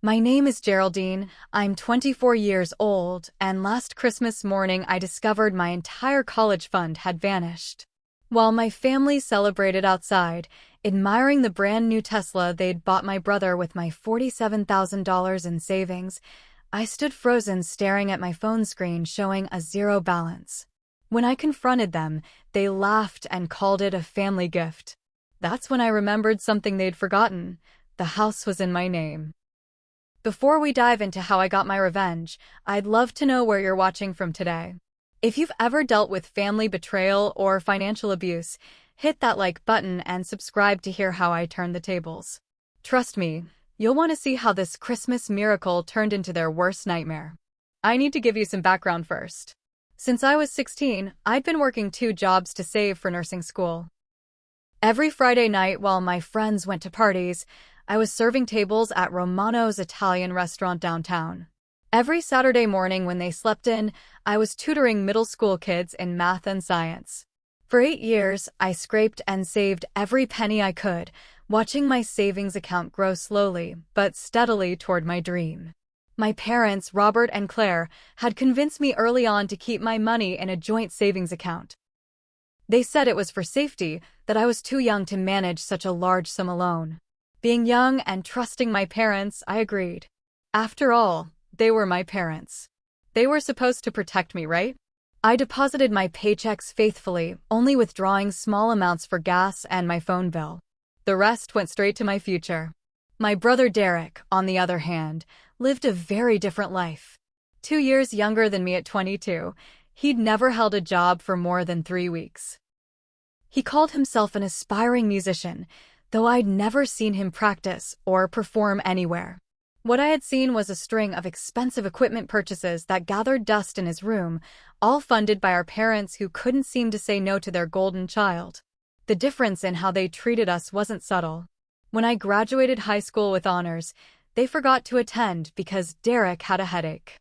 My name is Geraldine, I'm 24 years old, and last Christmas morning I discovered my entire college fund had vanished. While my family celebrated outside, admiring the brand new Tesla they'd bought my brother with my $47,000 in savings, I stood frozen staring at my phone screen showing a zero balance. When I confronted them, they laughed and called it a family gift. That's when I remembered something they'd forgotten. The house was in my name. Before we dive into how I got my revenge, I'd love to know where you're watching from today. If you've ever dealt with family betrayal or financial abuse, hit that like button and subscribe to hear how I turn the tables. Trust me, you'll want to see how this Christmas miracle turned into their worst nightmare. I need to give you some background first. Since I was 16, I'd been working 2 jobs to save for nursing school. Every Friday night while my friends went to parties, I was serving tables at Romano's Italian restaurant downtown. Every Saturday morning when they slept in, I was tutoring middle school kids in math and science. For 8 years, I scraped and saved every penny I could, watching my savings account grow slowly but steadily toward my dream. My parents, Robert and Claire, had convinced me early on to keep my money in a joint savings account. They said it was for safety, that I was too young to manage such a large sum alone. Being young and trusting my parents, I agreed. After all, they were my parents. They were supposed to protect me, right? I deposited my paychecks faithfully, only withdrawing small amounts for gas and my phone bill. The rest went straight to my future. My brother Derek, on the other hand, lived a very different life. 2 years younger than me at 22, he'd never held a job for more than 3 weeks. He called himself an aspiring musician, though I'd never seen him practice or perform anywhere. What I had seen was a string of expensive equipment purchases that gathered dust in his room, all funded by our parents who couldn't seem to say no to their golden child. The difference in how they treated us wasn't subtle. When I graduated high school with honors, they forgot to attend because Derek had a headache.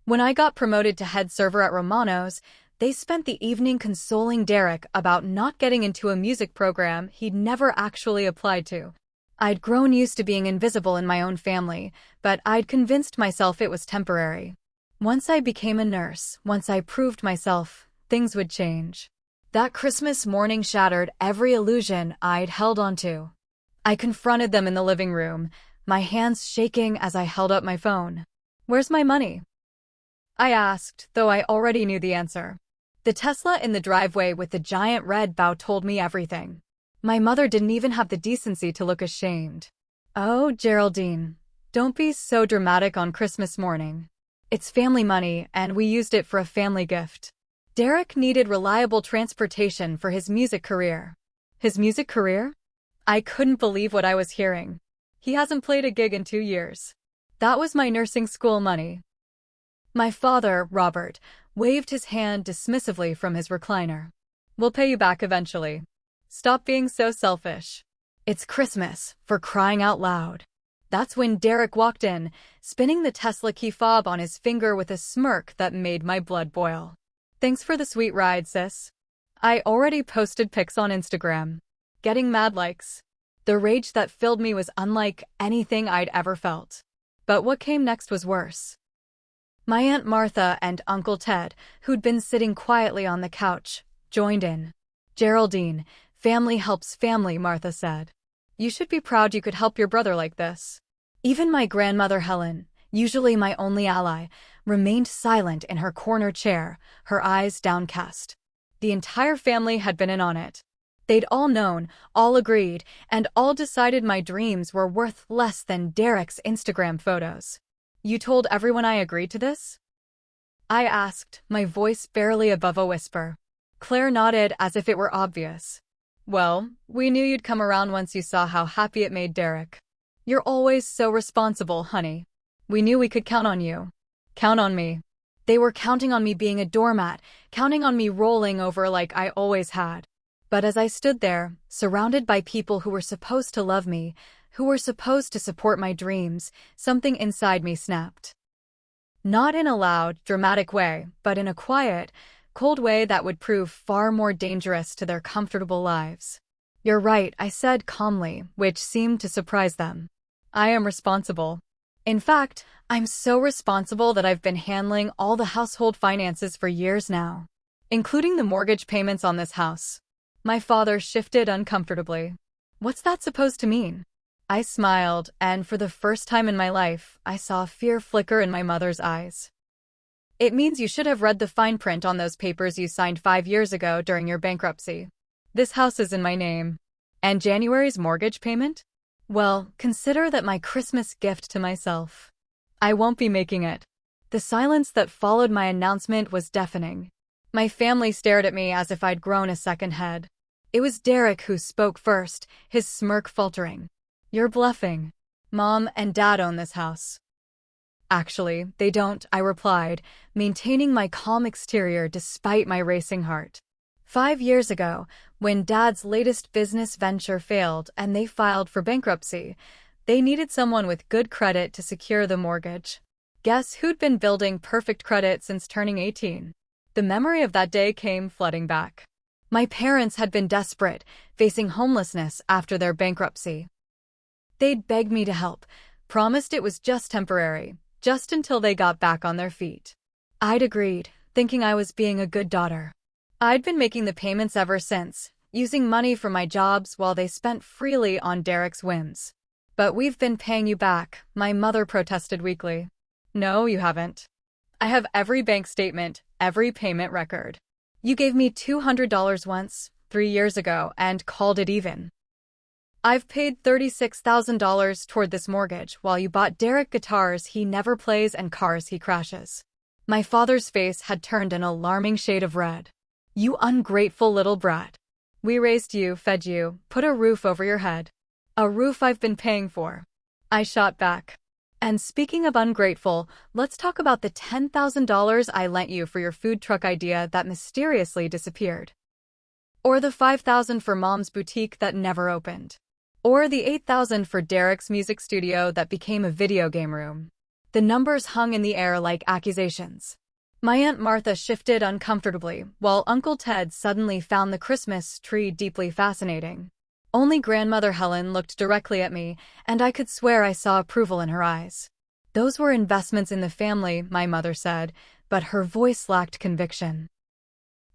When I got promoted to head server at Romano's, they spent the evening consoling Derek about not getting into a music program he'd never actually applied to. I'd grown used to being invisible in my own family, but I'd convinced myself it was temporary. Once I became a nurse, once I proved myself, things would change. That Christmas morning shattered every illusion I'd held onto. I confronted them in the living room, my hands shaking as I held up my phone. "Where's my money?" I asked, though I already knew the answer. The Tesla in the driveway with the giant red bow told me everything. My mother didn't even have the decency to look ashamed. "Oh, Geraldine, don't be so dramatic on Christmas morning. It's family money, and we used it for a family gift." Derek needed reliable transportation for his music career. His music career? I couldn't believe what I was hearing. He hasn't played a gig in 2 years. That was my nursing school money. My father, Robert, waved his hand dismissively from his recliner. "We'll pay you back eventually. Stop being so selfish. It's Christmas, for crying out loud." That's when Derek walked in, spinning the Tesla key fob on his finger with a smirk that made my blood boil. "Thanks for the sweet ride, sis." I already posted pics on Instagram, getting mad likes. The rage that filled me was unlike anything I'd ever felt. But what came next was worse. My Aunt Martha and Uncle Ted, who'd been sitting quietly on the couch, joined in. "Geraldine, family helps family," Martha said. "You should be proud you could help your brother like this." Even my grandmother Helen, usually my only ally, remained silent in her corner chair, her eyes downcast. The entire family had been in on it. They'd all known, all agreed, and all decided my dreams were worth less than Derek's Instagram photos. "You told everyone I agreed to this?" I asked, my voice barely above a whisper. Claire nodded as if it were obvious. "Well, we knew you'd come around once you saw how happy it made Derek. You're always so responsible, honey. We knew we could count on you." Count on me. They were counting on me being a doormat, counting on me rolling over like I always had. But as I stood there, surrounded by people who were supposed to love me, who were supposed to support my dreams, something inside me snapped. Not in a loud, dramatic way, but in a quiet, cold way that would prove far more dangerous to their comfortable lives. "You're right," I said calmly, which seemed to surprise them. "I am responsible. In fact, I'm so responsible that I've been handling all the household finances for years now, including the mortgage payments on this house. My father shifted uncomfortably. What's that supposed to mean? I smiled, and for the first time in my life, I saw fear flicker in my mother's eyes. It means you should have read the fine print on those papers you signed 5 years ago during your bankruptcy. This house is in my name. And January's mortgage payment? Well, consider that my Christmas gift to myself. I won't be making it. The silence that followed my announcement was deafening. My family stared at me as if I'd grown a second head. It was Derek who spoke first, his smirk faltering. You're bluffing. Mom and Dad own this house. Actually, they don't, I replied, maintaining my calm exterior despite my racing heart. 5 years ago, when Dad's latest business venture failed and they filed for bankruptcy, they needed someone with good credit to secure the mortgage. Guess who'd been building perfect credit since turning 18? The memory of that day came flooding back. My parents had been desperate, facing homelessness after their bankruptcy. They'd begged me to help, promised it was just temporary, just until they got back on their feet. I'd agreed, thinking I was being a good daughter. I'd been making the payments ever since, using money from my jobs while they spent freely on Derek's whims. But we've been paying you back, my mother protested weakly. No, you haven't. I have every bank statement, every payment record. You gave me $200 once, 3 years ago, and called it even. I've paid $36,000 toward this mortgage while you bought Derek guitars he never plays and cars he crashes. My father's face had turned an alarming shade of red. You ungrateful little brat. We raised you, fed you, put a roof over your head. A roof I've been paying for. I shot back. And speaking of ungrateful, let's talk about the $10,000 I lent you for your food truck idea that mysteriously disappeared. Or the $5,000 for Mom's boutique that never opened. Or the $8,000 for Derek's music studio that became a video game room. The numbers hung in the air like accusations. My Aunt Martha shifted uncomfortably, while Uncle Ted suddenly found the Christmas tree deeply fascinating. Only Grandmother Helen looked directly at me, and I could swear I saw approval in her eyes. Those were investments in the family, my mother said, but her voice lacked conviction.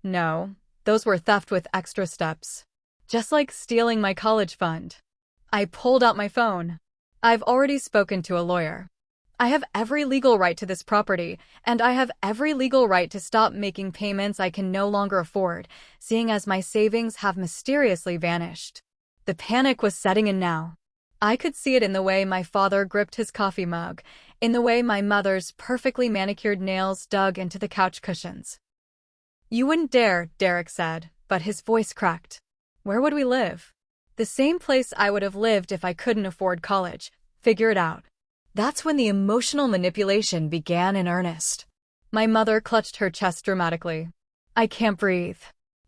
No, those were theft with extra steps. Just like stealing my college fund. I pulled out my phone. I've already spoken to a lawyer. I have every legal right to this property, and I have every legal right to stop making payments I can no longer afford, seeing as my savings have mysteriously vanished. The panic was setting in now. I could see it in the way my father gripped his coffee mug, in the way my mother's perfectly manicured nails dug into the couch cushions. You wouldn't dare, Derek said, but his voice cracked. Where would we live? The same place I would have lived if I couldn't afford college. Figure it out. That's when the emotional manipulation began in earnest. My mother clutched her chest dramatically. I can't breathe.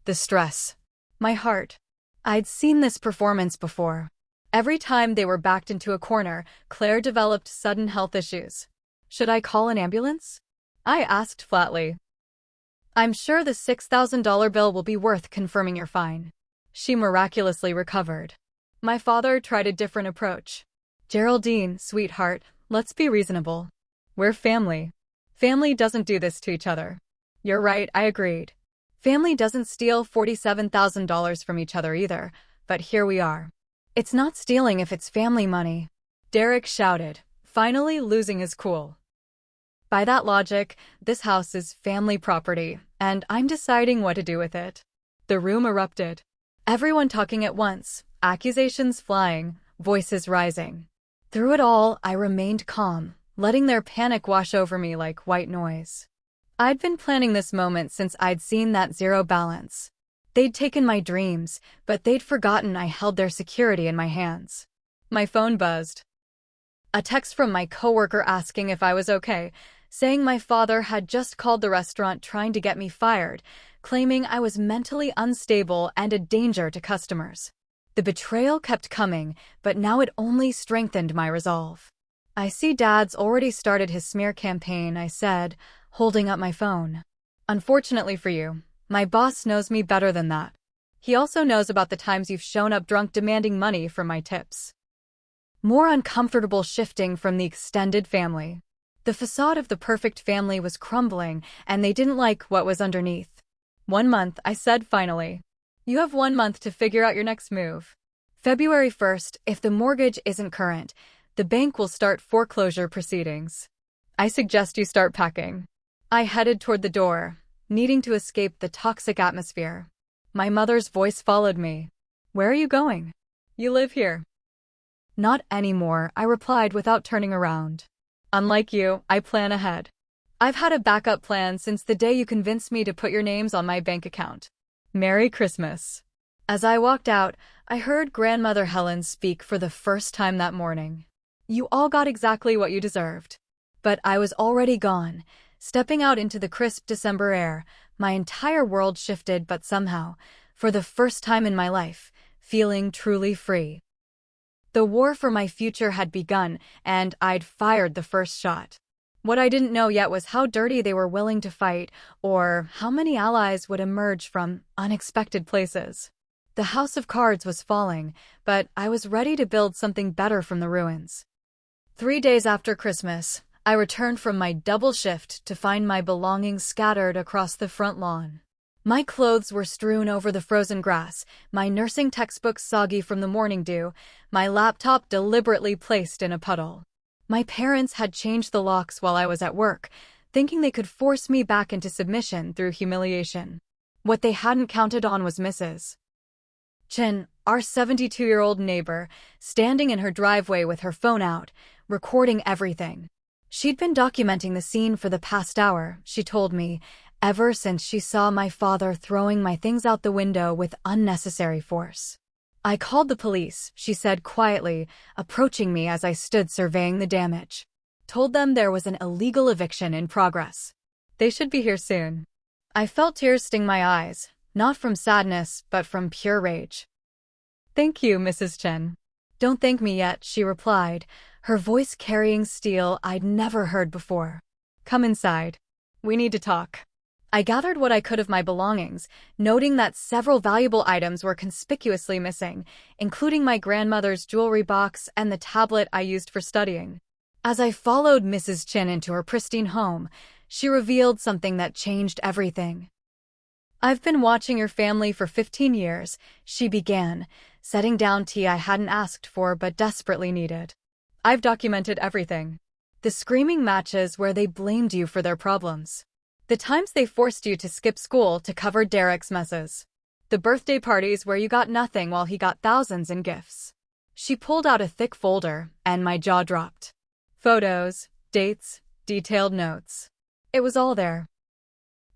The stress. My heart. I'd seen this performance before. Every time they were backed into a corner, Claire developed sudden health issues. Should I call an ambulance? I asked flatly. I'm sure the $6,000 bill will be worth confirming your fine. She miraculously recovered. My father tried a different approach. Geraldine, sweetheart, let's be reasonable. We're family. Family doesn't do this to each other. You're right, I agreed. Family doesn't steal $47,000 from each other either, but here we are. It's not stealing if it's family money. Derek shouted, finally losing his cool. By that logic, this house is family property, and I'm deciding what to do with it. The room erupted. Everyone talking at once, accusations flying, voices rising. Through it all, I remained calm, letting their panic wash over me like white noise. I'd been planning this moment since I'd seen that zero balance. They'd taken my dreams, but they'd forgotten I held their security in my hands. My phone buzzed. A text from my coworker asking if I was okay, saying my father had just called the restaurant trying to get me fired, claiming I was mentally unstable and a danger to customers. The betrayal kept coming, but now it only strengthened my resolve. I see Dad's already started his smear campaign, I said, holding up my phone. Unfortunately for you, my boss knows me better than that. He also knows about the times you've shown up drunk demanding money for my tips. more uncomfortable shifting from the extended family. The facade of the perfect family was crumbling, and they didn't like what was underneath. 1 month, I said finally. You have 1 month to figure out your next move. February 1st, if the mortgage isn't current, the bank will start foreclosure proceedings. I suggest you start packing. I headed toward the door, needing to escape the toxic atmosphere. My mother's voice followed me. Where are you going? You live here. Not anymore, I replied without turning around. Unlike you, I plan ahead. I've had a backup plan since the day you convinced me to put your names on my bank account. Merry Christmas. As I walked out, I heard Grandmother Helen speak for the first time that morning. You all got exactly what you deserved. But I was already gone. Stepping out into the crisp December air, my entire world shifted, but somehow, for the first time in my life, feeling truly free. The war for my future had begun, and I'd fired the first shot. What I didn't know yet was how dirty they were willing to fight, or how many allies would emerge from unexpected places. The house of cards was falling, but I was ready to build something better from the ruins. 3 days after Christmas, I returned from my double shift to find my belongings scattered across the front lawn. My clothes were strewn over the frozen grass, my nursing textbooks soggy from the morning dew, my laptop deliberately placed in a puddle. My parents had changed the locks while I was at work, thinking they could force me back into submission through humiliation. What they hadn't counted on was Mrs. Chen, our 72-year-old neighbor, standing in her driveway with her phone out, recording everything. She'd been documenting the scene for the past hour, she told me, ever since she saw my father throwing my things out the window with unnecessary force. I called the police, she said quietly, approaching me as I stood surveying the damage. Told them there was an illegal eviction in progress. They should be here soon. I felt tears sting my eyes, not from sadness, but from pure rage. Thank you, Mrs. Chen. Don't thank me yet, she replied, her voice carrying steel I'd never heard before. Come inside. We need to talk. I gathered what I could of my belongings, noting that several valuable items were conspicuously missing, including my grandmother's jewelry box and the tablet I used for studying. As I followed Mrs. Chin into her pristine home, she revealed something that changed everything. I've been watching your family for 15 years, she began, setting down tea I hadn't asked for but desperately needed. I've documented everything. The screaming matches where they blamed you for their problems. The times they forced you to skip school to cover Derek's messes. The birthday parties where you got nothing while he got thousands in gifts. She pulled out a thick folder, and my jaw dropped. Photos, dates, detailed notes. It was all there.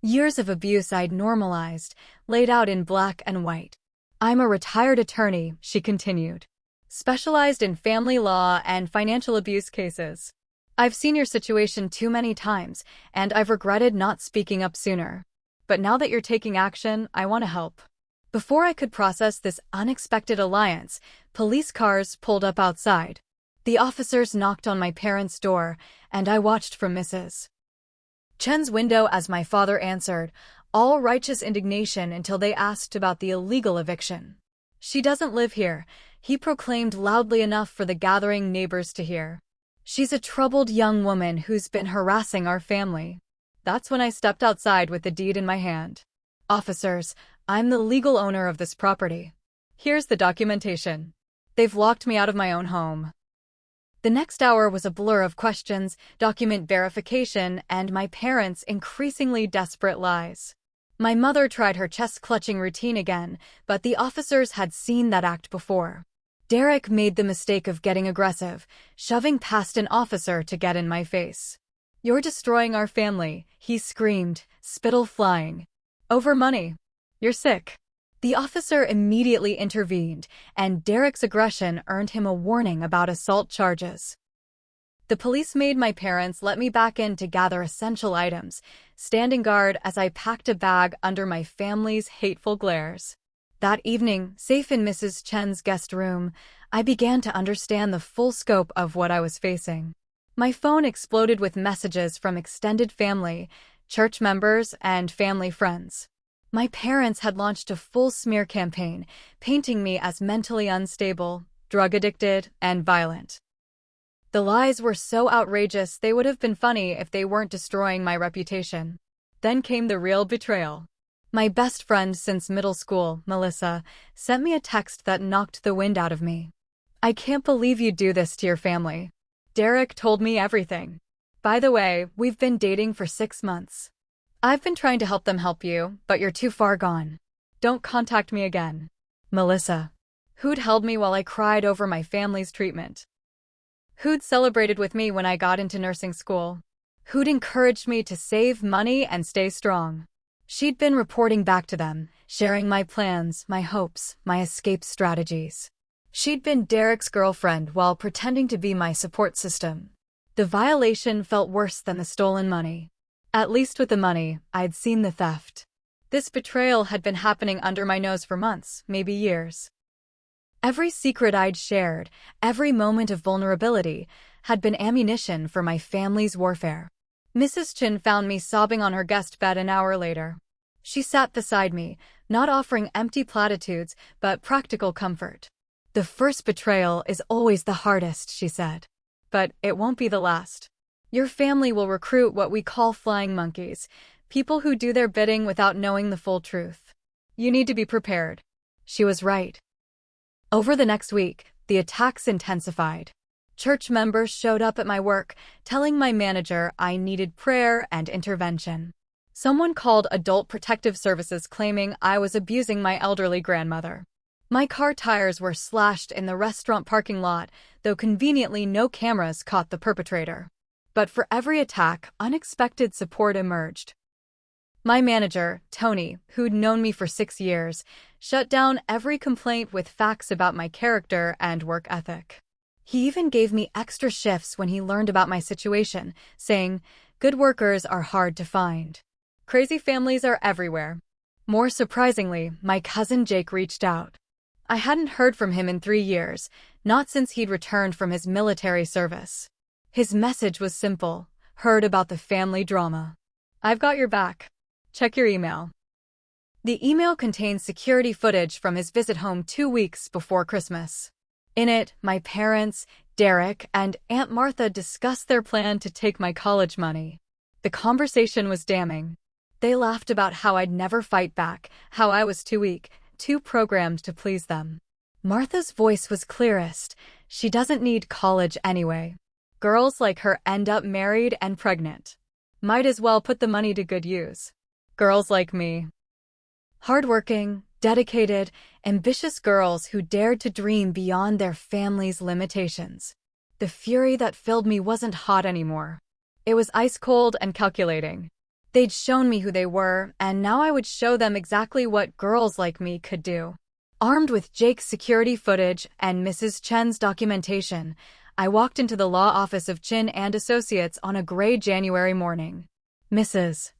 Years of abuse I'd normalized, laid out in black and white. I'm a retired attorney, she continued, specialized in family law and financial abuse cases. I've seen your situation too many times, and I've regretted not speaking up sooner. But now that you're taking action, I want to help. Before I could process this unexpected alliance, police cars pulled up outside. The officers knocked on my parents' door, and I watched from Mrs. Chen's window as my father answered, all righteous indignation until they asked about the illegal eviction. She doesn't live here, he proclaimed loudly enough for the gathering neighbors to hear. She's a troubled young woman who's been harassing our family. That's when I stepped outside with the deed in my hand. Officers, I'm the legal owner of this property. Here's the documentation. They've locked me out of my own home. The next hour was a blur of questions, document verification, and my parents' increasingly desperate lies. My mother tried her chest-clutching routine again, but the officers had seen that act before. Derek made the mistake of getting aggressive, shoving past an officer to get in my face. You're destroying our family, he screamed, spittle flying. Over money. You're sick. The officer immediately intervened, and Derek's aggression earned him a warning about assault charges. The police made my parents let me back in to gather essential items, standing guard as I packed a bag under my family's hateful glares. That evening, safe in Mrs. Chen's guest room, I began to understand the full scope of what I was facing. My phone exploded with messages from extended family, church members, and family friends. My parents had launched a full smear campaign, painting me as mentally unstable, drug-addicted, and violent. The lies were so outrageous they would have been funny if they weren't destroying my reputation. Then came the real betrayal. My best friend since middle school, Melissa, sent me a text that knocked the wind out of me. "I can't believe you'd do this to your family. Derek told me everything. By the way, we've been dating for 6 months. I've been trying to help them help you, but you're too far gone. Don't contact me again." Melissa. Who'd held me while I cried over my family's treatment? Who'd celebrated with me when I got into nursing school? Who'd encouraged me to save money and stay strong? She'd been reporting back to them, sharing my plans, my hopes, my escape strategies. She'd been Derek's girlfriend while pretending to be my support system. The violation felt worse than the stolen money. At least with the money, I'd seen the theft. This betrayal had been happening under my nose for months, maybe years. Every secret I'd shared, every moment of vulnerability, had been ammunition for my family's warfare. Mrs. Chin found me sobbing on her guest bed an hour later. She sat beside me, not offering empty platitudes, but practical comfort. "The first betrayal is always the hardest," she said. "But it won't be the last. Your family will recruit what we call flying monkeys, people who do their bidding without knowing the full truth. You need to be prepared." She was right. Over the next week, the attacks intensified. Church members showed up at my work, telling my manager I needed prayer and intervention. Someone called Adult Protective Services claiming I was abusing my elderly grandmother. My car tires were slashed in the restaurant parking lot, though conveniently no cameras caught the perpetrator. But for every attack, unexpected support emerged. My manager, Tony, who'd known me for 6 years, shut down every complaint with facts about my character and work ethic. He even gave me extra shifts when he learned about my situation, saying, "Good workers are hard to find. Crazy families are everywhere." More surprisingly, my cousin Jake reached out. I hadn't heard from him in 3 years, not since he'd returned from his military service. His message was simple: "Heard about the family drama. I've got your back. Check your email." The email contained security footage from his visit home 2 weeks before Christmas. In it, my parents, Derek, and Aunt Martha discussed their plan to take my college money. The conversation was damning. They laughed about how I'd never fight back, how I was too weak, too programmed to please them. Martha's voice was clearest. "She doesn't need college anyway. Girls like her end up married and pregnant. Might as well put the money to good use. Girls like me." Hardworking, dedicated, ambitious girls who dared to dream beyond their family's limitations. The fury that filled me wasn't hot anymore. It was ice-cold and calculating. They'd shown me who they were, and now I would show them exactly what girls like me could do. Armed with Jake's security footage and Mrs. Chen's documentation, I walked into the law office of Chin and Associates on a gray January morning. Mrs.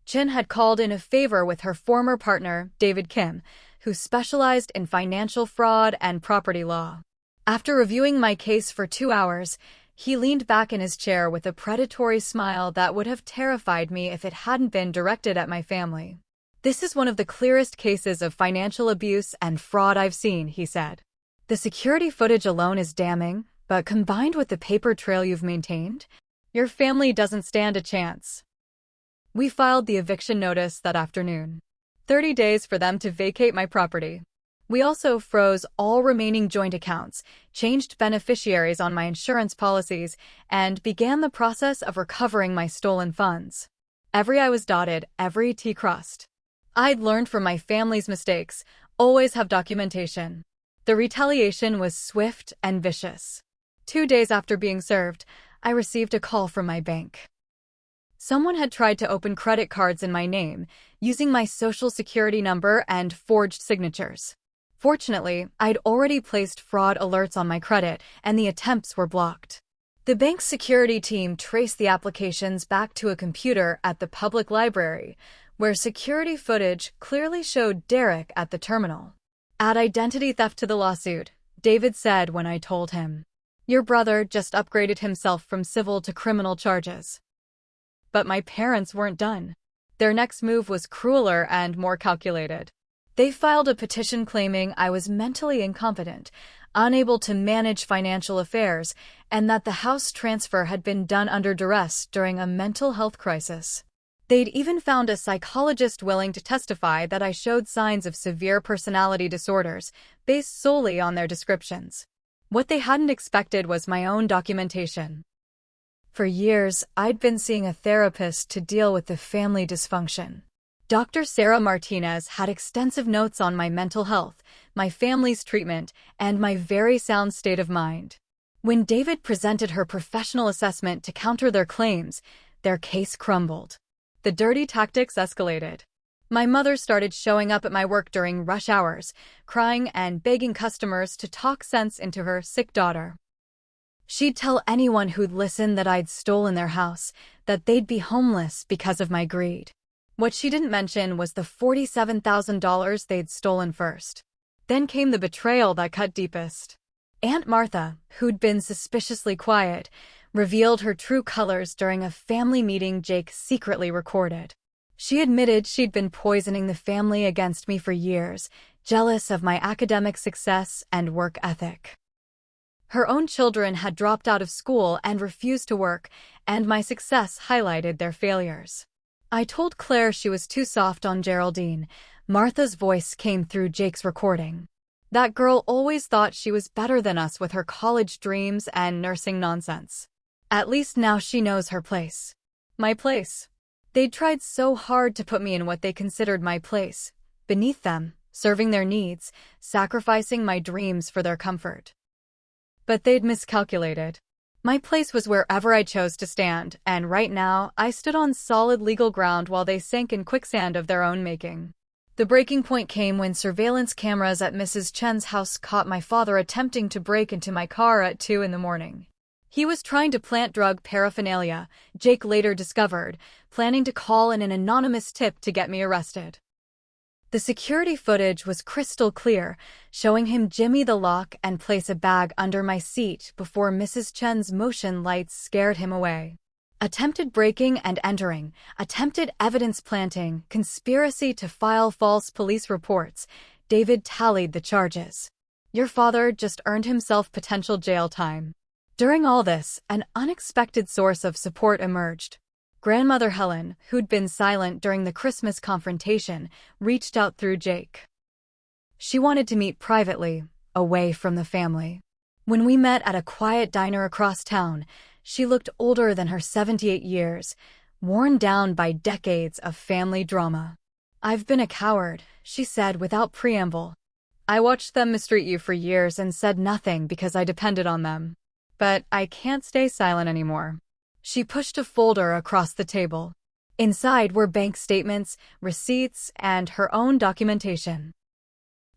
Chin had called in a favor with her former partner, David Kim, who specialized in financial fraud and property law. After reviewing my case for 2 hours, he leaned back in his chair with a predatory smile that would have terrified me if it hadn't been directed at my family. "This is one of the clearest cases of financial abuse and fraud I've seen," he said. "The security footage alone is damning, but combined with the paper trail you've maintained, your family doesn't stand a chance." We filed the eviction notice that afternoon. 30 days for them to vacate my property. We also froze all remaining joint accounts, changed beneficiaries on my insurance policies, and began the process of recovering my stolen funds. Every I was dotted, every T crossed. I'd learned from my family's mistakes, always have documentation. The retaliation was swift and vicious. 2 days after being served, I received a call from my bank. Someone had tried to open credit cards in my name, using my social security number and forged signatures. Fortunately, I'd already placed fraud alerts on my credit, and the attempts were blocked. The bank's security team traced the applications back to a computer at the public library, where security footage clearly showed Derek at the terminal. "Add identity theft to the lawsuit," David said when I told him. "Your brother just upgraded himself from civil to criminal charges." But my parents weren't done. Their next move was crueler and more calculated. They filed a petition claiming I was mentally incompetent, unable to manage financial affairs, and that the house transfer had been done under duress during a mental health crisis. They'd even found a psychologist willing to testify that I showed signs of severe personality disorders, based solely on their descriptions. What they hadn't expected was my own documentation. For years, I'd been seeing a therapist to deal with the family dysfunction. Dr. Sarah Martinez had extensive notes on my mental health, my family's treatment, and my very sound state of mind. When David presented her professional assessment to counter their claims, their case crumbled. The dirty tactics escalated. My mother started showing up at my work during rush hours, crying and begging customers to talk sense into her sick daughter. She'd tell anyone who'd listen that I'd stolen their house, that they'd be homeless because of my greed. What she didn't mention was the $47,000 they'd stolen first. Then came the betrayal that cut deepest. Aunt Martha, who'd been suspiciously quiet, revealed her true colors during a family meeting Jake secretly recorded. She admitted she'd been poisoning the family against me for years, jealous of my academic success and work ethic. Her own children had dropped out of school and refused to work, and my success highlighted their failures. I told Claire she was too soft on Geraldine. Martha's voice came through Jake's recording. That girl always thought she was better than us with her college dreams and nursing nonsense. At least now she knows her place. My place. They'd tried so hard to put me in what they considered my place, beneath them, serving their needs, sacrificing my dreams for their comfort. But they'd miscalculated. My place was wherever I chose to stand, and right now, I stood on solid legal ground while they sank in quicksand of their own making. The breaking point came when surveillance cameras at Mrs. Chen's house caught my father attempting to break into my car at 2 a.m. He was trying to plant drug paraphernalia, Jake later discovered, planning to call in an anonymous tip to get me arrested. The security footage was crystal clear, showing him jimmy the lock and place a bag under my seat before Mrs. Chen's motion lights scared him away. Attempted breaking and entering, attempted evidence planting, conspiracy to file false police reports. David tallied the charges. Your father just earned himself potential jail time. During all this, an unexpected source of support emerged. Grandmother Helen, who'd been silent during the Christmas confrontation, reached out through Jake. She wanted to meet privately, away from the family. When we met at a quiet diner across town, she looked older than her 78 years, worn down by decades of family drama. I've been a coward, she said without preamble. I watched them mistreat you for years and said nothing because I depended on them. But I can't stay silent anymore. She pushed a folder across the table. Inside were bank statements, receipts, and her own documentation.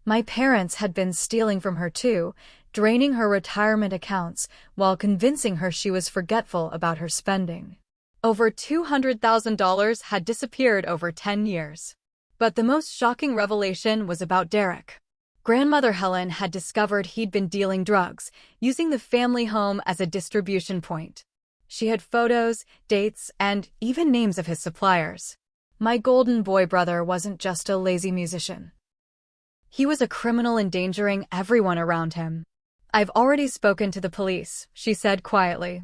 My parents had been stealing from her too, draining her retirement accounts while convincing her she was forgetful about her spending. Over $200,000 had disappeared over 10 years. But the most shocking revelation was about Derek. Grandmother Helen had discovered he'd been dealing drugs, using the family home as a distribution point. She had photos, dates, and even names of his suppliers. My golden boy brother wasn't just a lazy musician. He was a criminal endangering everyone around him. I've already spoken to the police, she said quietly.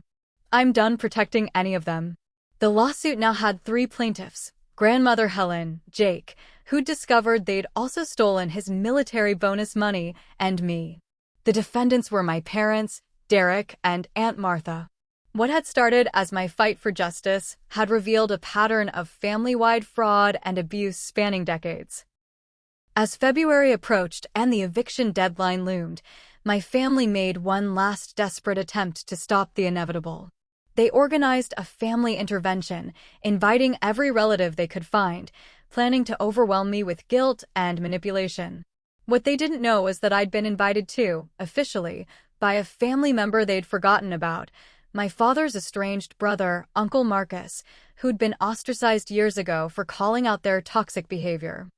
I'm done protecting any of them. The lawsuit now had 3 plaintiffs: Grandmother Helen, Jake, who'd discovered they'd also stolen his military bonus money, and me. The defendants were my parents, Derek, and Aunt Martha. What had started as my fight for justice had revealed a pattern of family-wide fraud and abuse spanning decades. As February approached and the eviction deadline loomed, my family made one last desperate attempt to stop the inevitable. They organized a family intervention, inviting every relative they could find, planning to overwhelm me with guilt and manipulation. What they didn't know was that I'd been invited too, officially, by a family member they'd forgotten about, my father's estranged brother, Uncle Marcus, who'd been ostracized years ago for calling out their toxic behavior.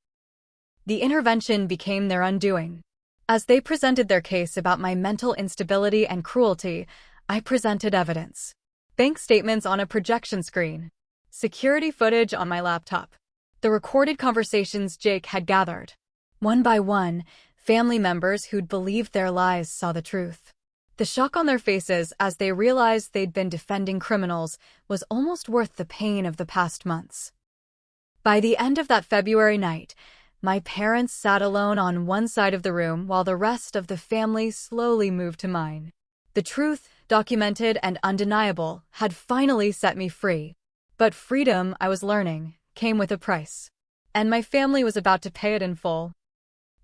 The intervention became their undoing. As they presented their case about my mental instability and cruelty, I presented evidence. Bank statements on a projection screen. Security footage on my laptop. The recorded conversations Jake had gathered. One by one, Family members who'd believed their lies saw the truth. The shock on their faces as they realized they'd been defending criminals was almost worth the pain of the past months. By the end of that February night, my parents sat alone on one side of the room while the rest of the family slowly moved to mine. The truth, documented and undeniable, had finally set me free. But freedom, I was learning, came with a price. And my family was about to pay it in full.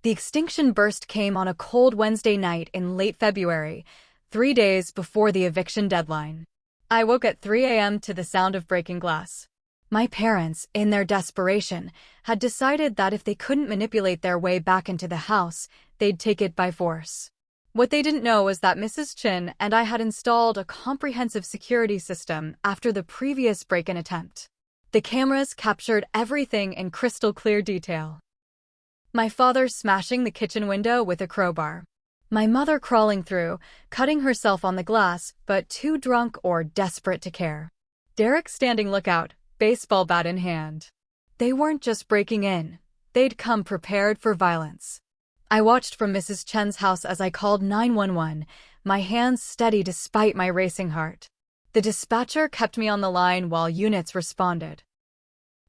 The extinction burst came on a cold Wednesday night in late February, 3 days before the eviction deadline. I woke at 3 a.m. to the sound of breaking glass. My parents, in their desperation, had decided that if they couldn't manipulate their way back into the house, they'd take it by force. What they didn't know was that Mrs. Chin and I had installed a comprehensive security system after the previous break-in attempt. The cameras captured everything in crystal-clear detail. My father smashing the kitchen window with a crowbar. My mother crawling through, cutting herself on the glass, but too drunk or desperate to care. Derek standing lookout, baseball bat in hand. They weren't just breaking in. They'd come prepared for violence. I watched from Mrs. Chen's house as I called 911, my hands steady despite my racing heart. The dispatcher kept me on the line while units responded.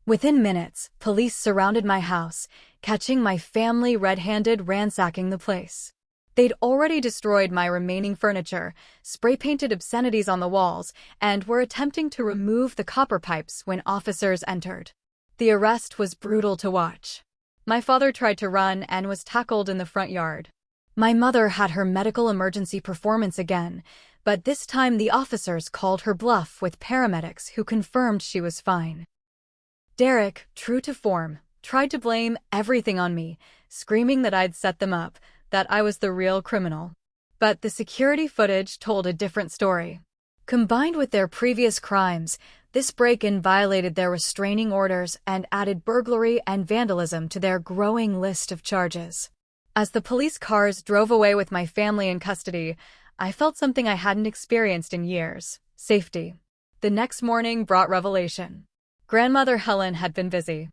Within minutes, police surrounded my house, catching my family red-handed ransacking the place. They'd already destroyed my remaining furniture, spray-painted obscenities on the walls, and were attempting to remove the copper pipes when officers entered. The arrest was brutal to watch. My father tried to run and was tackled in the front yard. My mother had her medical emergency performance again, but this time the officers called her bluff with paramedics who confirmed she was fine. Derek, true to form, tried to blame everything on me, screaming that I'd set them up, that I was the real criminal. But the security footage told a different story. Combined with their previous crimes, this break-in violated their restraining orders and added burglary and vandalism to their growing list of charges. As the police cars drove away with my family in custody, I felt something I hadn't experienced in years: safety. The next morning brought revelation. Grandmother Helen had been busy.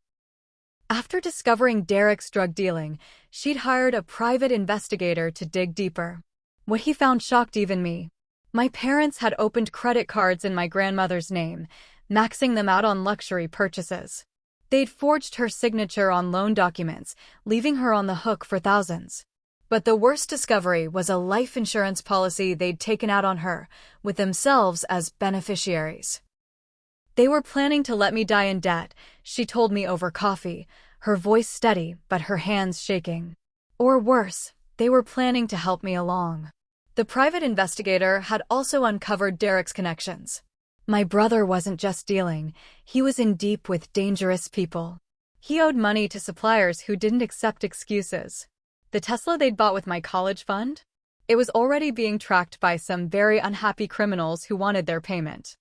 After discovering Derek's drug dealing, she'd hired a private investigator to dig deeper. What he found shocked even me. My parents had opened credit cards in my grandmother's name, maxing them out on luxury purchases. They'd forged her signature on loan documents, leaving her on the hook for thousands. But the worst discovery was a life insurance policy they'd taken out on her, with themselves as beneficiaries. They were planning to let me die in debt, she told me over coffee, her voice steady but her hands shaking. Or worse, they were planning to help me along. The private investigator had also uncovered Derek's connections. My brother wasn't just dealing, he was in deep with dangerous people. He owed money to suppliers who didn't accept excuses. The Tesla they'd bought with my college fund? It was already being tracked by some very unhappy criminals who wanted their payment.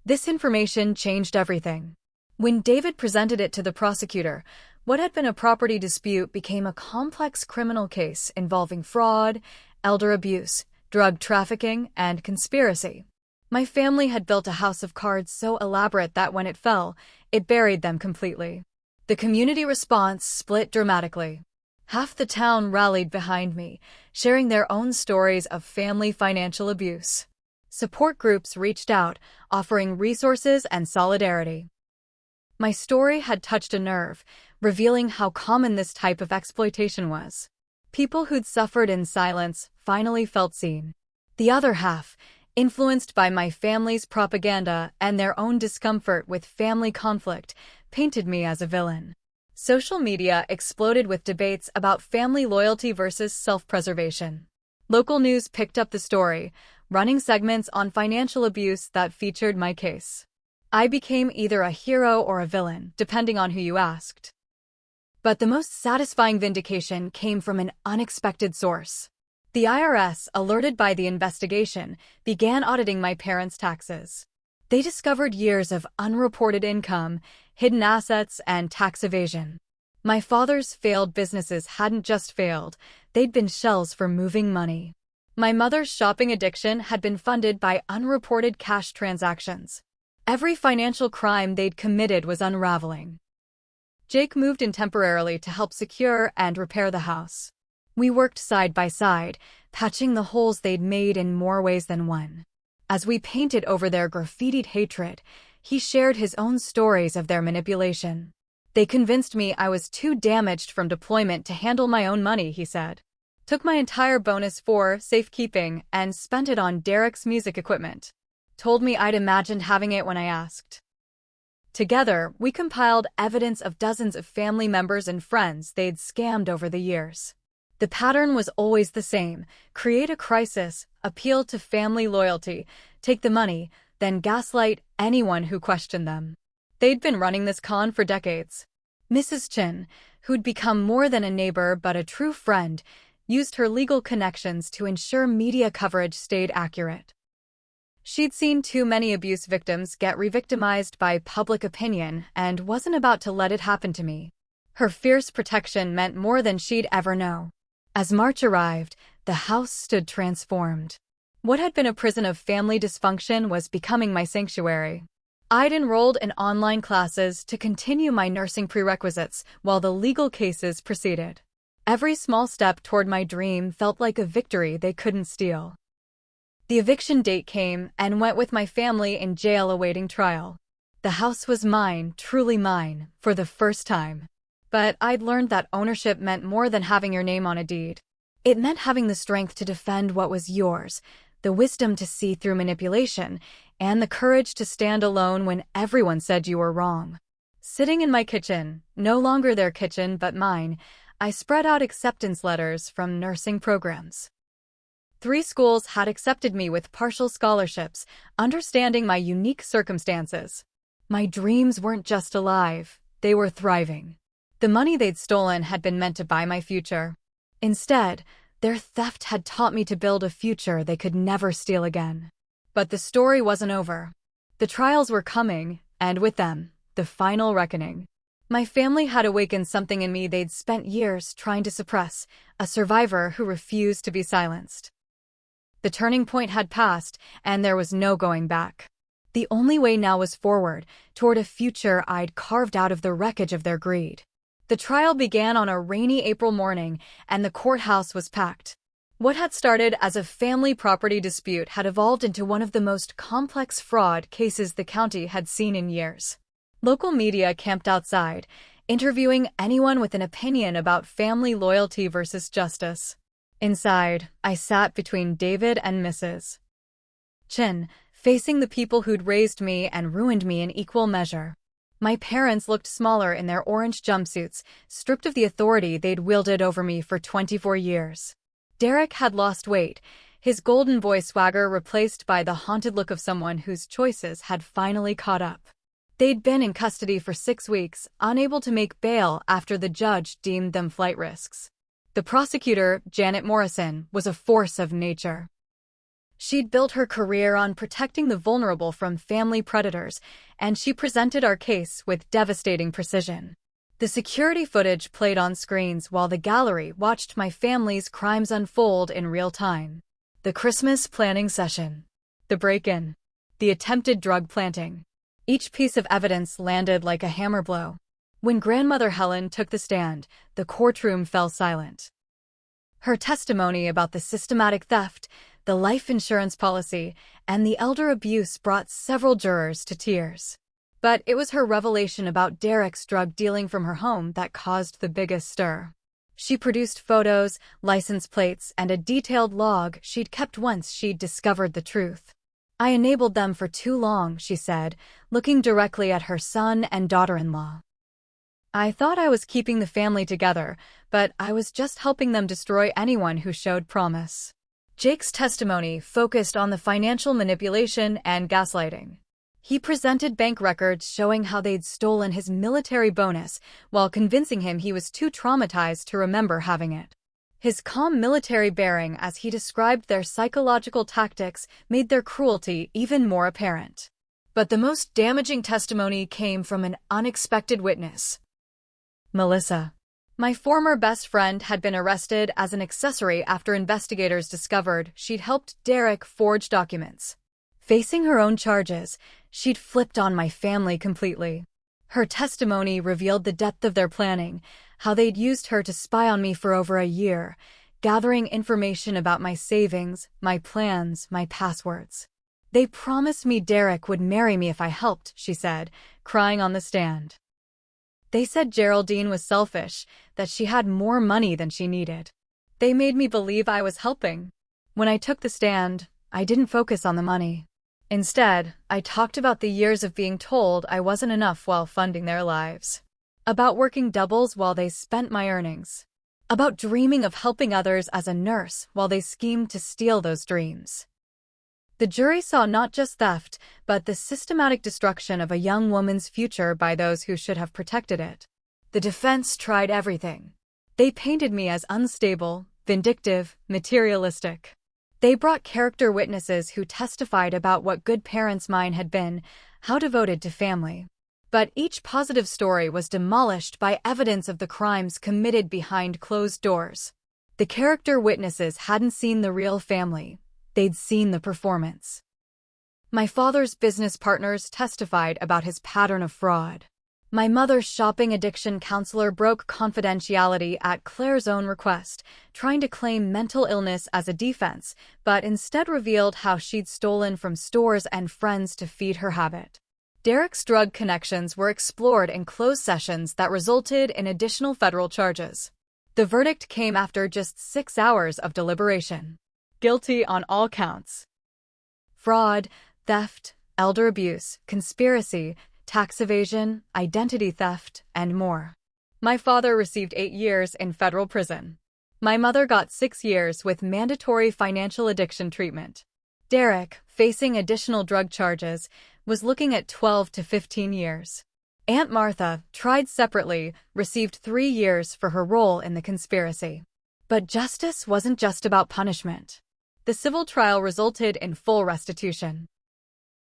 This information changed everything. When David presented it to the prosecutor, what had been a property dispute became a complex criminal case involving fraud, elder abuse, drug trafficking, and conspiracy. My family had built a house of cards so elaborate that when it fell, it buried them completely. The community response split dramatically. Half the town rallied behind me, sharing their own stories of family financial abuse. Support groups reached out, offering resources and solidarity. My story had touched a nerve, revealing how common this type of exploitation was. People who'd suffered in silence finally felt seen. The other half, influenced by my family's propaganda and their own discomfort with family conflict, painted me as a villain. Social media exploded with debates about family loyalty versus self-preservation. Local news picked up the story, running segments on financial abuse that featured my case. I became either a hero or a villain, depending on who you asked. But the most satisfying vindication came from an unexpected source. The IRS, alerted by the investigation, began auditing my parents' taxes. They discovered years of unreported income, hidden assets, and tax evasion. My father's failed businesses hadn't just failed, they'd been shells for moving money. My mother's shopping addiction had been funded by unreported cash transactions. Every financial crime they'd committed was unraveling. Jake moved in temporarily to help secure and repair the house. We worked side by side, patching the holes they'd made in more ways than one. As we painted over their graffitied hatred, he shared his own stories of their manipulation. They convinced me I was too damaged from deployment to handle my own money, he said. Took my entire bonus for safekeeping and spent it on Derek's music equipment. Told me I'd imagined having it when I asked. Together, we compiled evidence of dozens of family members and friends they'd scammed over the years. The pattern was always the same: create a crisis, appeal to family loyalty, take the money, then gaslight anyone who questioned them. They'd been running this con for decades. Mrs. Chin, who'd become more than a neighbor but a true friend, used her legal connections to ensure media coverage stayed accurate. She'd seen too many abuse victims get re-victimized by public opinion and wasn't about to let it happen to me. Her fierce protection meant more than she'd ever know. As March arrived, the house stood transformed. What had been a prison of family dysfunction was becoming my sanctuary. I'd enrolled in online classes to continue my nursing prerequisites while the legal cases proceeded. Every small step toward my dream felt like a victory they couldn't steal. The eviction date came and went with my family in jail awaiting trial. The house was mine, truly mine, for the first time. But I'd learned that ownership meant more than having your name on a deed. It meant having the strength to defend what was yours, the wisdom to see through manipulation, and the courage to stand alone when everyone said you were wrong. Sitting in my kitchen, no longer their kitchen but mine, I spread out acceptance letters from nursing programs. 3 schools had accepted me with partial scholarships, understanding my unique circumstances. My dreams weren't just alive, they were thriving. The money they'd stolen had been meant to buy my future. Instead, their theft had taught me to build a future they could never steal again. But the story wasn't over. The trials were coming, and with them, the final reckoning. My family had awakened something in me they'd spent years trying to suppress, a survivor who refused to be silenced. The turning point had passed, and there was no going back. The only way now was forward, toward a future I'd carved out of the wreckage of their greed. The trial began on a rainy April morning, and the courthouse was packed. What had started as a family property dispute had evolved into one of the most complex fraud cases the county had seen in years. Local media camped outside, interviewing anyone with an opinion about family loyalty versus justice. Inside, I sat between David and Mrs. Chin, facing the people who'd raised me and ruined me in equal measure. My parents looked smaller in their orange jumpsuits, stripped of the authority they'd wielded over me for 24 years. Derek had lost weight, his golden boy swagger replaced by the haunted look of someone whose choices had finally caught up. They'd been in custody for 6 weeks, unable to make bail after the judge deemed them flight risks. The prosecutor, Janet Morrison, was a force of nature. She'd built her career on protecting the vulnerable from family predators, and she presented our case with devastating precision. The security footage played on screens while the gallery watched my family's crimes unfold in real time. The Christmas planning session, the break-in, the attempted drug planting. Each piece of evidence landed like a hammer blow. When Grandmother Helen took the stand, the courtroom fell silent. Her testimony about the systematic theft, the life insurance policy, and the elder abuse brought several jurors to tears. But it was her revelation about Derek's drug dealing from her home that caused the biggest stir. She produced photos, license plates, and a detailed log she'd kept once she'd discovered the truth. I enabled them for too long, she said, looking directly at her son and daughter-in-law. I thought I was keeping the family together, but I was just helping them destroy anyone who showed promise. Jake's testimony focused on the financial manipulation and gaslighting. He presented bank records showing how they'd stolen his military bonus while convincing him he was too traumatized to remember having it. His calm military bearing as he described their psychological tactics made their cruelty even more apparent. But the most damaging testimony came from an unexpected witness. Melissa. My former best friend had been arrested as an accessory after investigators discovered she'd helped Derek forge documents. Facing her own charges, she'd flipped on my family completely. Her testimony revealed the depth of their planning, how they'd used her to spy on me for over a year, gathering information about my savings, my plans, my passwords. They promised me Derek would marry me if I helped, she said, crying on the stand. They said Geraldine was selfish, that she had more money than she needed. They made me believe I was helping. When I took the stand, I didn't focus on the money. Instead, I talked about the years of being told I wasn't enough while funding their lives. About working doubles while they spent my earnings. About dreaming of helping others as a nurse while they schemed to steal those dreams. The jury saw not just theft, but the systematic destruction of a young woman's future by those who should have protected it. The defense tried everything. They painted me as unstable, vindictive, materialistic. They brought character witnesses who testified about what good parents mine had been, how devoted to family. But each positive story was demolished by evidence of the crimes committed behind closed doors. The character witnesses hadn't seen the real family. They'd seen the performance. My father's business partners testified about his pattern of fraud. My mother's shopping addiction counselor broke confidentiality at Claire's own request, trying to claim mental illness as a defense, but instead revealed how she'd stolen from stores and friends to feed her habit. Derek's drug connections were explored in closed sessions that resulted in additional federal charges. The verdict came after just 6 hours of deliberation. Guilty on all counts. Fraud, theft, elder abuse, conspiracy, tax evasion, identity theft, and more. My father received 8 years in federal prison. My mother got 6 years with mandatory financial addiction treatment. Derek, facing additional drug charges, was looking at 12 to 15 years. Aunt Martha, tried separately, received 3 years for her role in the conspiracy. But justice wasn't just about punishment. The civil trial resulted in full restitution.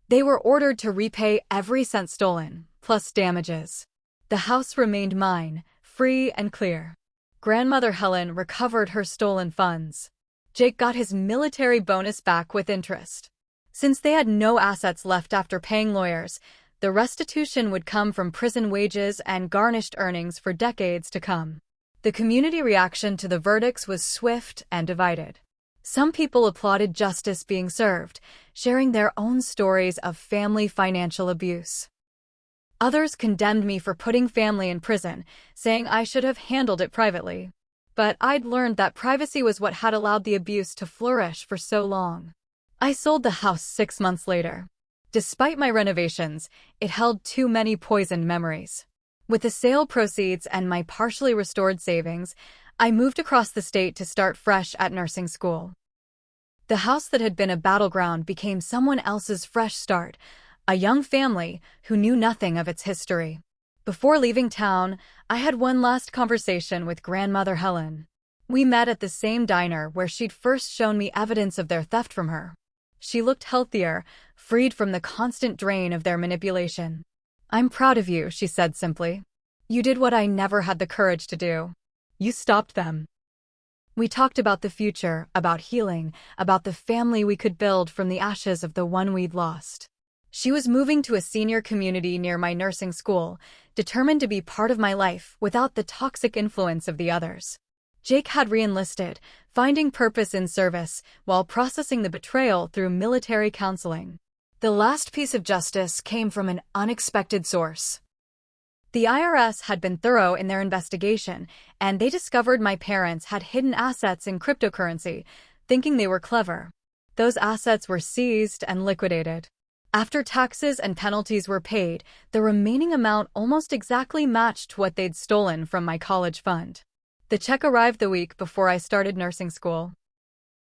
They were ordered to repay every cent stolen, plus damages. The house remained mine, free and clear. Grandmother Helen recovered her stolen funds. Jake got his military bonus back with interest. Since they had no assets left after paying lawyers, the restitution would come from prison wages and garnished earnings for decades to come. The community reaction to the verdicts was swift and divided. Some people applauded justice being served, sharing their own stories of family financial abuse. Others condemned me for putting family in prison, saying I should have handled it privately. But I'd learned that privacy was what had allowed the abuse to flourish for so long. I sold the house 6 months later. Despite my renovations, it held too many poisoned memories. With the sale proceeds and my partially restored savings, I moved across the state to start fresh at nursing school. The house that had been a battleground became someone else's fresh start, a young family who knew nothing of its history. Before leaving town, I had one last conversation with Grandmother Helen. We met at the same diner where she'd first shown me evidence of their theft from her. She looked healthier, freed from the constant drain of their manipulation. "I'm proud of you," she said simply. "You did what I never had the courage to do. You stopped them." We talked about the future, about healing, about the family we could build from the ashes of the one we'd lost. She was moving to a senior community near my nursing school, determined to be part of my life without the toxic influence of the others. Jake had re-enlisted, finding purpose in service, while processing the betrayal through military counseling. The last piece of justice came from an unexpected source. The IRS had been thorough in their investigation, and they discovered my parents had hidden assets in cryptocurrency, thinking they were clever. Those assets were seized and liquidated. After taxes and penalties were paid, the remaining amount almost exactly matched what they'd stolen from my college fund. The check arrived the week before I started nursing school.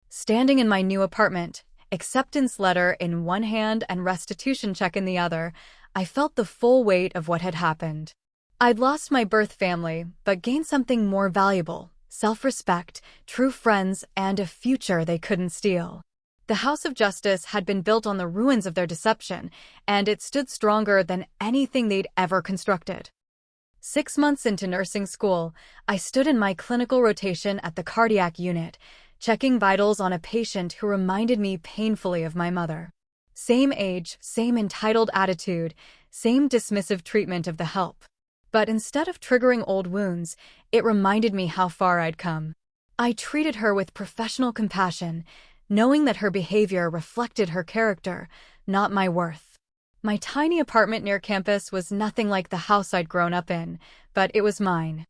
Standing in my new apartment, acceptance letter in one hand and restitution check in the other, I felt the full weight of what had happened. I'd lost my birth family, but gained something more valuable: self-respect, true friends, and a future they couldn't steal. The House of Justice had been built on the ruins of their deception, and it stood stronger than anything they'd ever constructed. 6 months into nursing school, I stood in my clinical rotation at the cardiac unit, checking vitals on a patient who reminded me painfully of my mother. Same age, same entitled attitude, same dismissive treatment of the help. But instead of triggering old wounds, it reminded me how far I'd come. I treated her with professional compassion, knowing that her behavior reflected her character, not my worth. My tiny apartment near campus was nothing like the house I'd grown up in, but it was mine.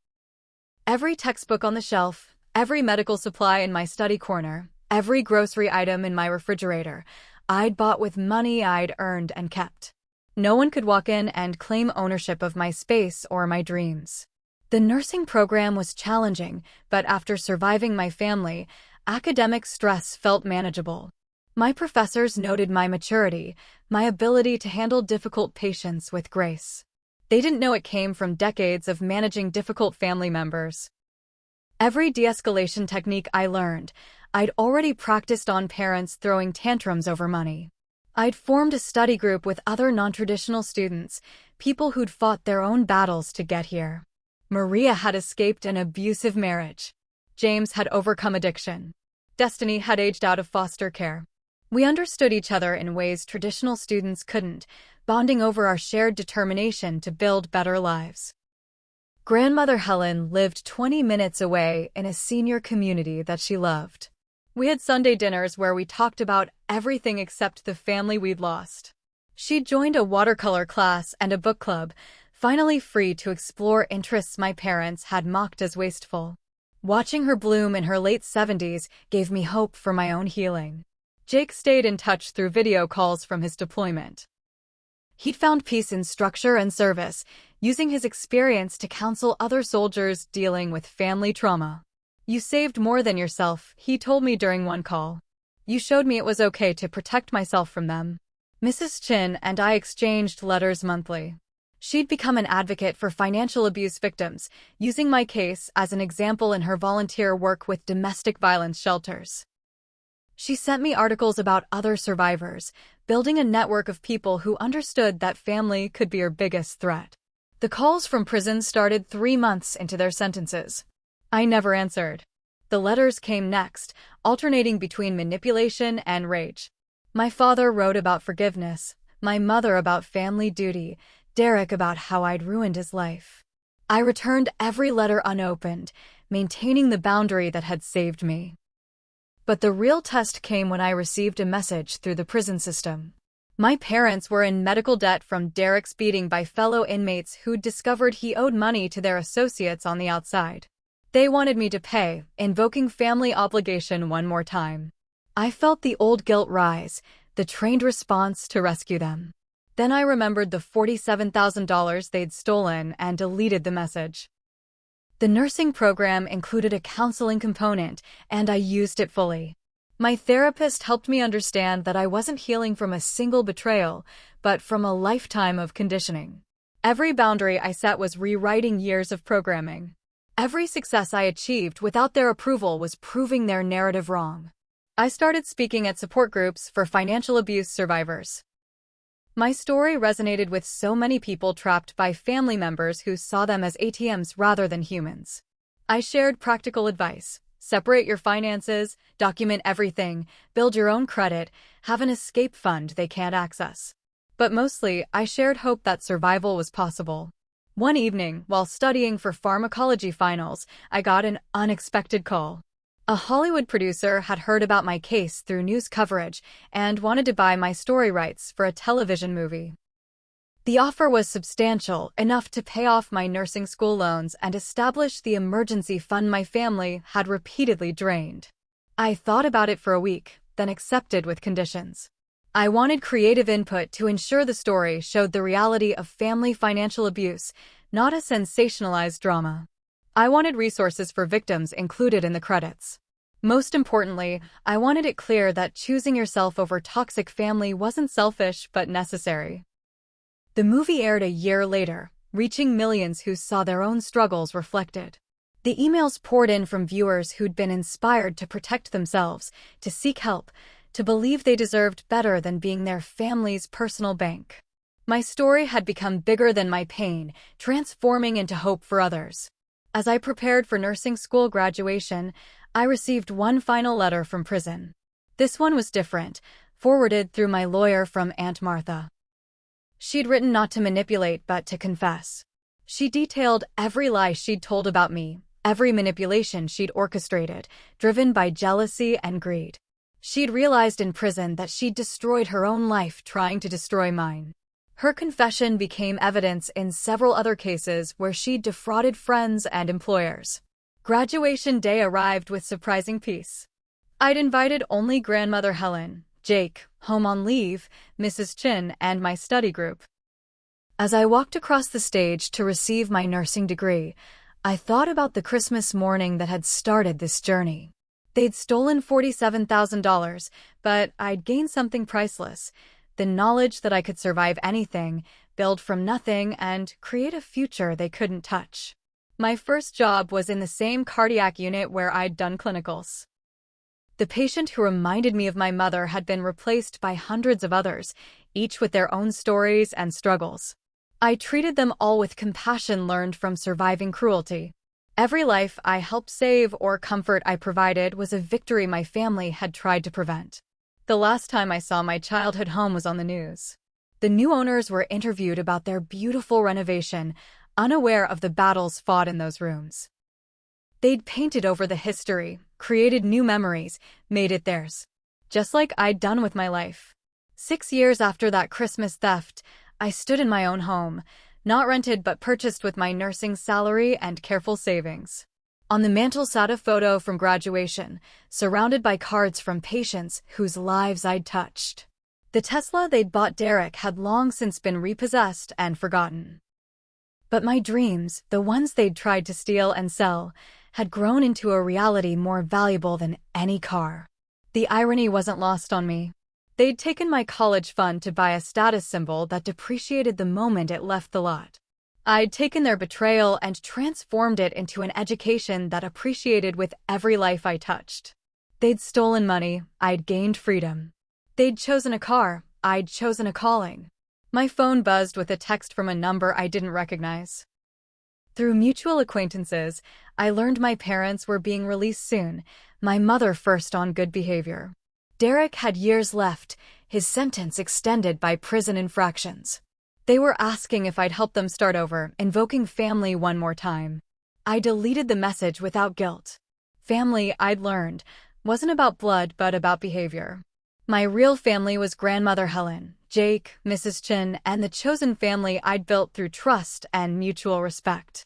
Every textbook on the shelf, every medical supply in my study corner, every grocery item in my refrigerator, I'd bought with money I'd earned and kept. No one could walk in and claim ownership of my space or my dreams. The nursing program was challenging, but after surviving my family, academic stress felt manageable. My professors noted my maturity, my ability to handle difficult patients with grace. They didn't know it came from decades of managing difficult family members. Every de-escalation technique I learned, I'd already practiced on parents throwing tantrums over money. I'd formed a study group with other non-traditional students, people who'd fought their own battles to get here. Maria had escaped an abusive marriage. James had overcome addiction. Destiny had aged out of foster care. We understood each other in ways traditional students couldn't, bonding over our shared determination to build better lives. Grandmother Helen lived 20 minutes away in a senior community that she loved. We had Sunday dinners where we talked about everything except the family we'd lost. She'd joined a watercolor class and a book club, finally free to explore interests my parents had mocked as wasteful. Watching her bloom in her late 70s gave me hope for my own healing. Jake stayed in touch through video calls from his deployment. He'd found peace in structure and service, using his experience to counsel other soldiers dealing with family trauma. "You saved more than yourself," he told me during one call. "You showed me it was okay to protect myself from them." Mrs. Chin and I exchanged letters monthly. She'd become an advocate for financial abuse victims, using my case as an example in her volunteer work with domestic violence shelters. She sent me articles about other survivors, building a network of people who understood that family could be your biggest threat. The calls from prison started 3 months into their sentences. I never answered. The letters came next, alternating between manipulation and rage. My father wrote about forgiveness, my mother about family duty, Derek about how I'd ruined his life. I returned every letter unopened, maintaining the boundary that had saved me. But the real test came when I received a message through the prison system. My parents were in medical debt from Derek's beating by fellow inmates who'd discovered he owed money to their associates on the outside. They wanted me to pay, invoking family obligation one more time. I felt the old guilt rise, the trained response to rescue them. Then I remembered the $47,000 they'd stolen and deleted the message. The nursing program included a counseling component, and I used it fully. My therapist helped me understand that I wasn't healing from a single betrayal, but from a lifetime of conditioning. Every boundary I set was rewriting years of programming. Every success I achieved without their approval was proving their narrative wrong. I started speaking at support groups for financial abuse survivors. My story resonated with so many people trapped by family members who saw them as ATMs rather than humans. I shared practical advice: separate your finances, document everything, build your own credit, have an escape fund they can't access. But mostly, I shared hope that survival was possible. One evening, while studying for pharmacology finals, I got an unexpected call. A Hollywood producer had heard about my case through news coverage and wanted to buy my story rights for a television movie. The offer was substantial, enough to pay off my nursing school loans and establish the emergency fund my family had repeatedly drained. I thought about it for a week, then accepted with conditions. I wanted creative input to ensure the story showed the reality of family financial abuse, not a sensationalized drama. I wanted resources for victims included in the credits. Most importantly, I wanted it clear that choosing yourself over toxic family wasn't selfish but necessary. The movie aired a year later, reaching millions who saw their own struggles reflected. The emails poured in from viewers who'd been inspired to protect themselves, to seek help, to believe they deserved better than being their family's personal bank. My story had become bigger than my pain, transforming into hope for others. As I prepared for nursing school graduation, I received one final letter from prison. This one was different, forwarded through my lawyer from Aunt Martha. She'd written not to manipulate but to confess. She detailed every lie she'd told about me, every manipulation she'd orchestrated, driven by jealousy and greed. She'd realized in prison that she'd destroyed her own life trying to destroy mine. Her confession became evidence in several other cases where she'd defrauded friends and employers. Graduation day arrived with surprising peace. I'd invited only grandmother Helen, Jake, home on leave, Mrs. Chin, and my study group. As I walked across the stage to receive my nursing degree, I thought about the Christmas morning that had started this journey. They'd stolen $47,000, but I'd gained something priceless, the knowledge that I could survive anything, build from nothing, and create a future they couldn't touch. My first job was in the same cardiac unit where I'd done clinicals. The patient who reminded me of my mother had been replaced by hundreds of others, each with their own stories and struggles. I treated them all with compassion learned from surviving cruelty. Every life I helped save or comfort I provided was a victory my family had tried to prevent. The last time I saw my childhood home was on the news. The new owners were interviewed about their beautiful renovation, unaware of the battles fought in those rooms. They'd painted over the history, created new memories, made it theirs. Just like I'd done with my life. 6 years after that Christmas theft, I stood in my own home, not rented but purchased with my nursing salary and careful savings. On the mantel sat a photo from graduation, surrounded by cards from patients whose lives I'd touched. The Tesla they'd bought Derek had long since been repossessed and forgotten. But my dreams, the ones they'd tried to steal and sell, had grown into a reality more valuable than any car. The irony wasn't lost on me. They'd taken my college fund to buy a status symbol that depreciated the moment it left the lot. I'd taken their betrayal and transformed it into an education that appreciated with every life I touched. They'd stolen money, I'd gained freedom. They'd chosen a car, I'd chosen a calling. My phone buzzed with a text from a number I didn't recognize. Through mutual acquaintances, I learned my parents were being released soon, my mother first on good behavior. Derek had years left, his sentence extended by prison infractions. They were asking if I'd help them start over, invoking family one more time. I deleted the message without guilt. Family, I'd learned, wasn't about blood but about behavior. My real family was grandmother Helen, Jake, Mrs. Chin, and the chosen family I'd built through trust and mutual respect.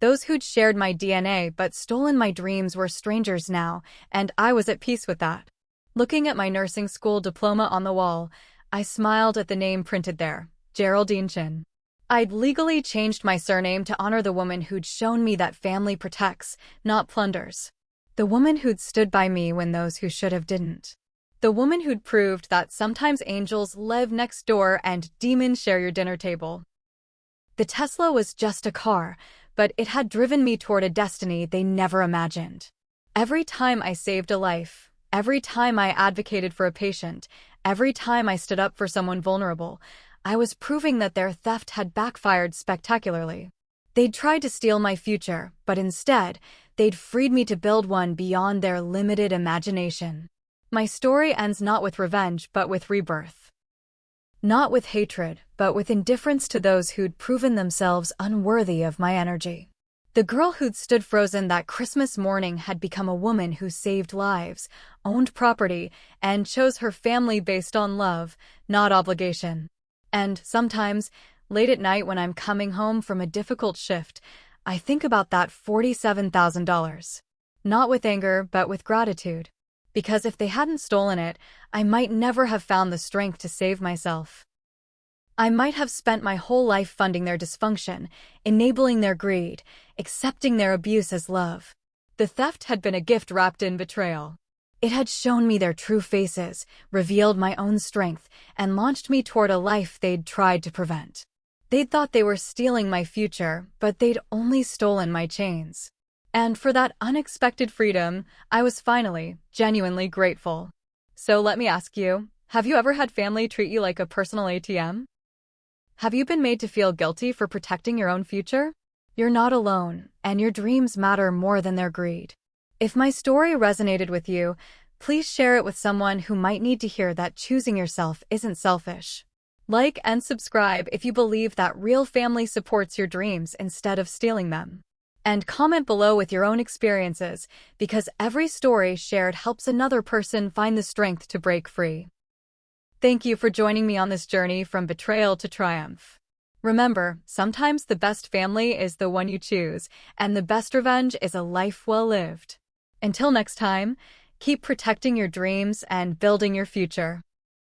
Those who'd shared my DNA but stolen my dreams were strangers now, and I was at peace with that. Looking at my nursing school diploma on the wall, I smiled at the name printed there, Geraldine Chin. I'd legally changed my surname to honor the woman who'd shown me that family protects, not plunders. The woman who'd stood by me when those who should have didn't. The woman who'd proved that sometimes angels live next door and demons share your dinner table. The Tesla was just a car, but it had driven me toward a destiny they never imagined. Every time I saved a life, every time I advocated for a patient, every time I stood up for someone vulnerable, I was proving that their theft had backfired spectacularly. They'd tried to steal my future, but instead, they'd freed me to build one beyond their limited imagination. My story ends not with revenge, but with rebirth. Not with hatred, but with indifference to those who'd proven themselves unworthy of my energy. The girl who'd stood frozen that Christmas morning had become a woman who saved lives, owned property, and chose her family based on love, not obligation. And sometimes, late at night when I'm coming home from a difficult shift, I think about that $47,000. Not with anger, but with gratitude. Because if they hadn't stolen it, I might never have found the strength to save myself. I might have spent my whole life funding their dysfunction, enabling their greed, accepting their abuse as love. The theft had been a gift wrapped in betrayal. It had shown me their true faces, revealed my own strength, and launched me toward a life they'd tried to prevent. They'd thought they were stealing my future, but they'd only stolen my chains. And for that unexpected freedom, I was finally, genuinely grateful. So let me ask you, have you ever had family treat you like a personal ATM? Have you been made to feel guilty for protecting your own future? You're not alone, and your dreams matter more than their greed. If my story resonated with you, please share it with someone who might need to hear that choosing yourself isn't selfish. Like and subscribe if you believe that real family supports your dreams instead of stealing them. And comment below with your own experiences, because every story shared helps another person find the strength to break free. Thank you for joining me on this journey from betrayal to triumph. Remember, sometimes the best family is the one you choose, and the best revenge is a life well lived. Until next time, keep protecting your dreams and building your future.